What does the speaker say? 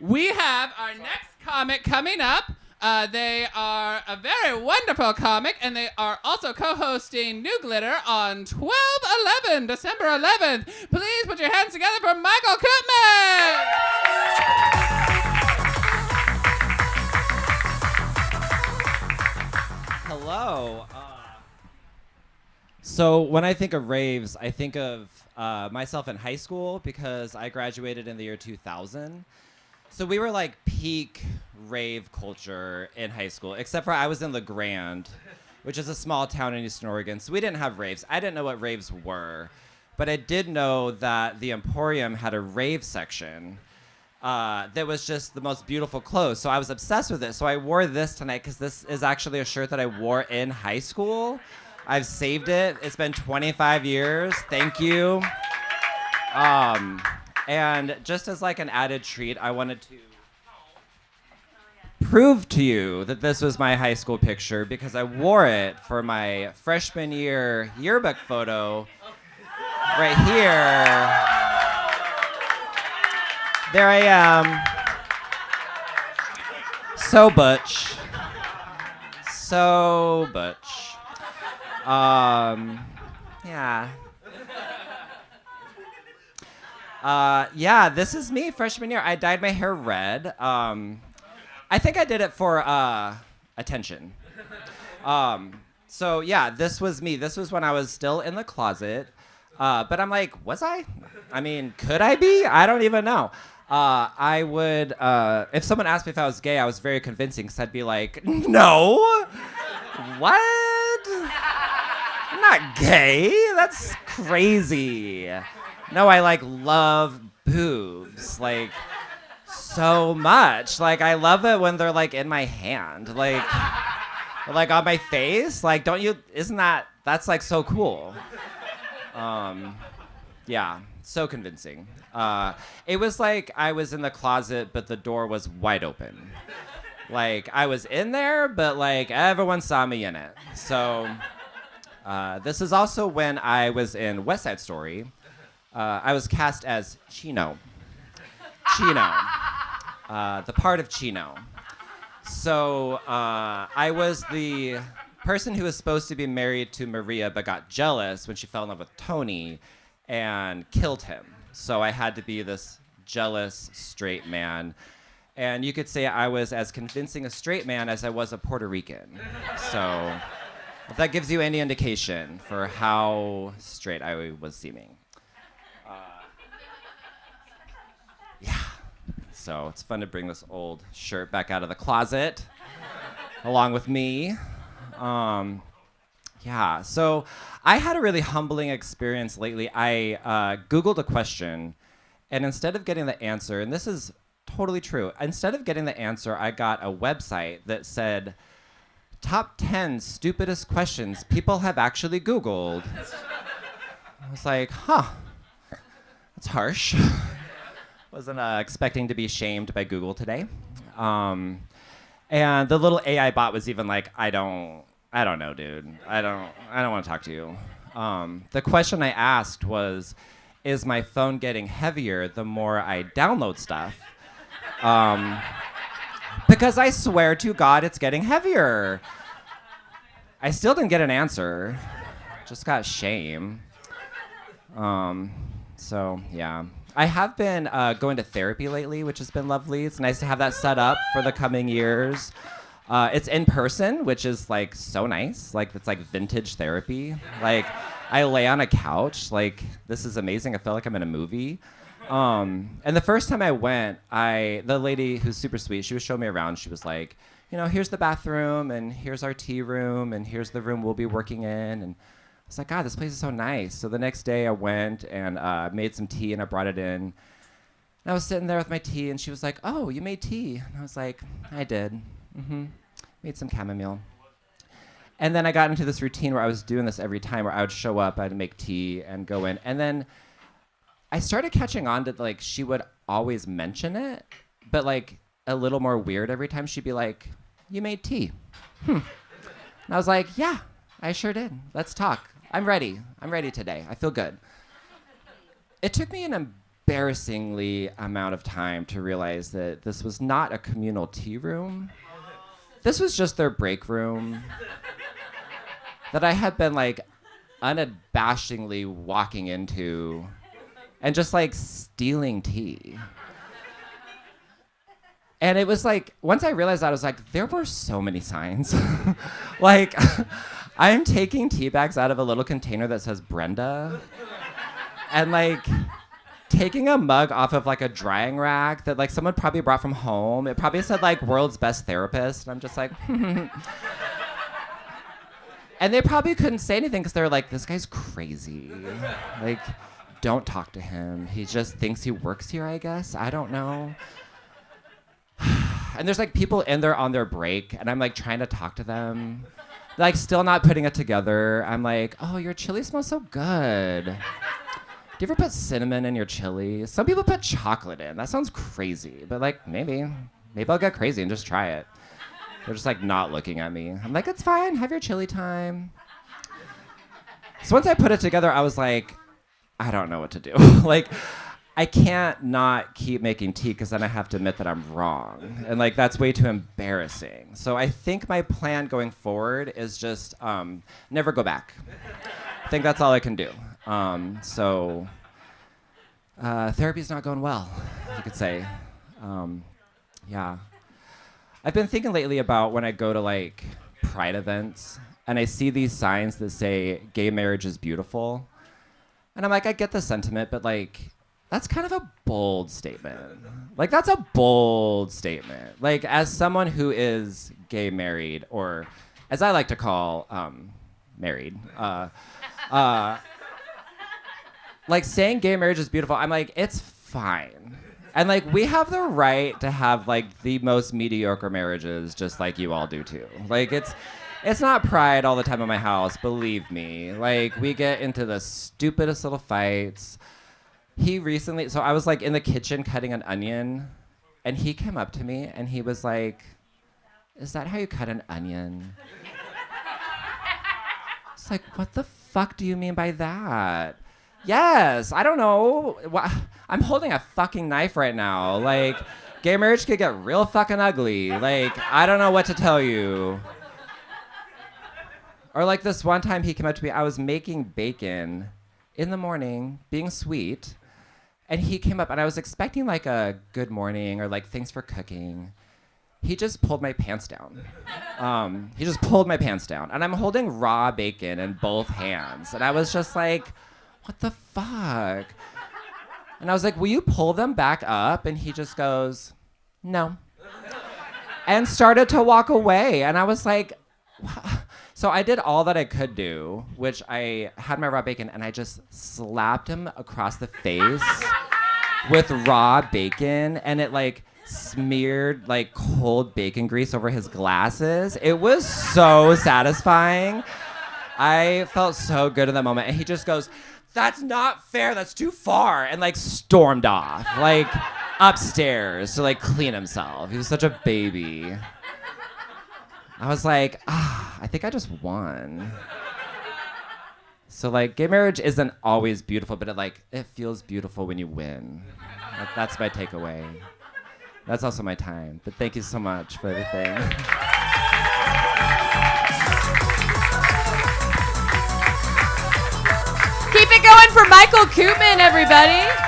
We have our next comic coming up. They are a very wonderful comic, and they are also co-hosting New Glitter on 12/11, December 11th. Please put your hands together for Michael Koopman! Hello. So when I think of raves, I think of myself in high school because I graduated in the year 2000. So we were like peak rave culture in high school, except for I was in La Grande, which is a small town in Eastern Oregon. So we didn't have raves. I didn't know what raves were, but I did know that the Emporium had a rave section that was just the most beautiful clothes. So I was obsessed with it. So I wore this tonight because this is actually a shirt that I wore in high school. I've saved it. It's been 25 years. Thank you. And just as like an added treat, I wanted to prove to you that this was my high school picture because I wore it for my freshman year yearbook photo right here. There I am. So butch. So butch. Yeah. Yeah, this is me freshman year. I dyed my hair red. I think I did it for attention. So yeah, this was me. This was when I was still in the closet. But I'm like, was I? I mean, could I be? I don't even know. I would, if someone asked me if I was gay, I was very convincing because I'd be like, no. What? I'm not gay. That's crazy. No, I like love boobs, like so much. Like I love it when they're like in my hand, like on my face. Like, don't you? Isn't that's like so cool? Yeah, so convincing. It was like I was in the closet, but the door was wide open. Like I was in there, but like everyone saw me in it. So this is also when I was in West Side Story. I was cast as Chino. The part of Chino. So I was the person who was supposed to be married to Maria but got jealous when she fell in love with Tony and killed him. So I had to be this jealous straight man. And you could say I was as convincing a straight man as I was a Puerto Rican. So if that gives you any indication for how straight I was seeming. Yeah, so it's fun to bring this old shirt back out of the closet along with me. Yeah, so I had a really humbling experience lately. I Googled a question, and instead of getting the answer, and this is totally true, instead of getting the answer, I got a website that said, top 10 stupidest questions people have actually Googled. I was like, huh, that's harsh. Wasn't expecting to be shamed by Google today. And the little AI bot was even like, I don't know, dude. I don't want to talk to you. The question I asked was, is my phone getting heavier the more I download stuff? Because I swear to God, it's getting heavier. I still didn't get an answer. Just got shame. So yeah. I have been going to therapy lately, which has been lovely. It's nice to have that set up for the coming years. It's in person, which is like so nice. Like it's like vintage therapy. Like I lay on a couch. Like this is amazing. I feel like I'm in a movie. And the first time I went, the lady who's super sweet, she was showing me around. She was like, you know, here's the bathroom and here's our tea room and here's the room we'll be working in. And I was like, God, this place is so nice. So the next day I went and made some tea and I brought it in. And I was sitting there with my tea and she was like, oh, you made tea? And I was like, I did. Made some chamomile. And then I got into this routine where I was doing this every time where I would show up, I'd make tea and go in. And then I started catching on to like, she would always mention it, but like a little more weird every time. She'd be like, you made tea. And I was like, yeah, I sure did. Let's talk. I'm ready. I'm ready today. I feel good. It took me an embarrassingly amount of time to realize that this was not a communal tea room. This was just their break room that I had been like unabashedly walking into and just like stealing tea. And it was like, once I realized that, I was like, there were so many signs. Like, I'm taking tea bags out of a little container that says Brenda. And like, taking a mug off of like a drying rack that like someone probably brought from home. It probably said like world's best therapist. And I'm just like, And they probably couldn't say anything because they were like, this guy's crazy. Like, don't talk to him. He just thinks he works here, I guess. I don't know. And there's like people in there on their break, and I'm like trying to talk to them. Like, still not putting it together. I'm like, oh, your chili smells so good. Do you ever put cinnamon in your chili? Some people put chocolate in. That sounds crazy, but like maybe I'll get crazy and just try it. They're just like not looking at me. I'm like, it's fine, have your chili time. So once I put it together, I was like, I don't know what to do. Like, I can't not keep making tea because then I have to admit that I'm wrong. And like, that's way too embarrassing. So I think my plan going forward is just never go back. I think that's all I can do. Therapy's not going well, you could say. Yeah. I've been thinking lately about when I go to like pride events and I see these signs that say gay marriage is beautiful. And I'm like, I get the sentiment, but like, that's kind of a bold statement. Like, that's a bold statement. Like, as someone who is gay married, or as I like to call married, like saying gay marriage is beautiful, I'm like, it's fine. And like, we have the right to have like the most mediocre marriages just like you all do too. Like, it's not pride all the time in my house, believe me. Like, we get into the stupidest little fights. So I was like in the kitchen cutting an onion, and he came up to me and he was like, is that how you cut an onion? It's like, what the fuck do you mean by that? Yes, I don't know. I'm holding a fucking knife right now. Like, gay marriage could get real fucking ugly. Like, I don't know what to tell you. Or like this one time he came up to me, I was making bacon in the morning, being sweet. And he came up and I was expecting like a good morning or like thanks for cooking. He just pulled my pants down. And I'm holding raw bacon in both hands. And I was just like, what the fuck? And I was like, will you pull them back up? And he just goes, no. And started to walk away. And I was like, what? So I did all that I could do, which I had my raw bacon and I just slapped him across the face with raw bacon, and it like smeared like cold bacon grease over his glasses. It was so satisfying. I felt so good in that moment. And he just goes, that's not fair, that's too far, and like stormed off, like upstairs to like clean himself. He was such a baby. I was like, I think I just won. So like, gay marriage isn't always beautiful, but it feels beautiful when you win. Like, that's my takeaway. That's also my time. But thank you so much for everything. Keep it going for Michael Koopman, everybody.